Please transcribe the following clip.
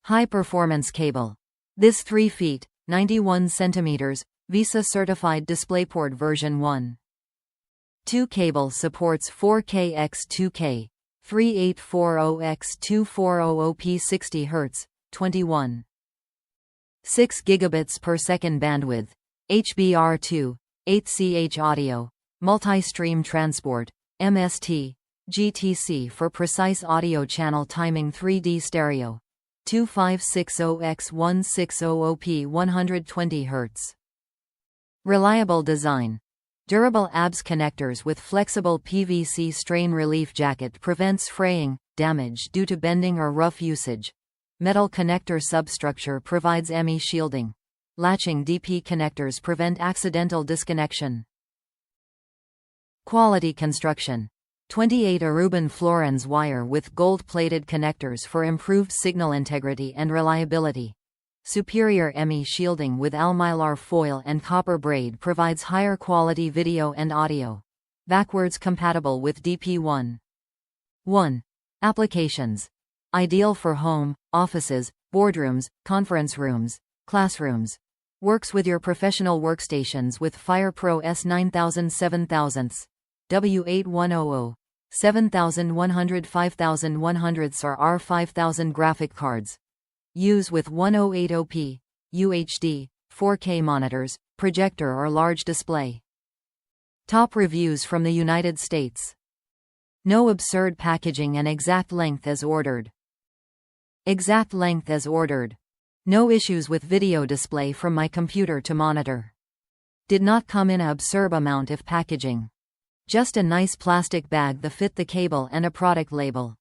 High-performance cable. This 3 feet, 91 centimeters, VESA Certified DisplayPort version 1. 2 cable supports 4K x 2K, 3840 x 2400p 60 Hz, 21. 6 gigabits per second bandwidth, HBR2, 8ch audio, multi-stream transport, MST, GTC for precise audio channel timing 3D stereo, 2560x1600p 120 Hz. Reliable design. Durable ABS connectors with flexible PVC strain relief jacket prevents fraying, damage due to bending or rough usage. Metal connector substructure provides ME shielding. Latching DP connectors prevent accidental disconnection. Quality construction. 28 Aruban fluorines wire with gold-plated connectors for improved signal integrity and reliability. Superior ME shielding with Al-Mylar foil and copper braid provides higher quality video and audio. Backwards compatible with DP1. 1. Applications. Ideal for home, offices, boardrooms, conference rooms, classrooms. Works with your professional workstations with FirePro S9000 7000, W8100, 7100 5100s or R5000 graphic cards. Use with 1080p, UHD, 4K monitors, projector or large display. Top reviews from the United States. No absurd packaging and exact length as ordered. Exact length as ordered. No issues with video display from my computer to monitor. Did not come in a absurd amount of packaging. Just a nice plastic bag that fit the cable and a product label.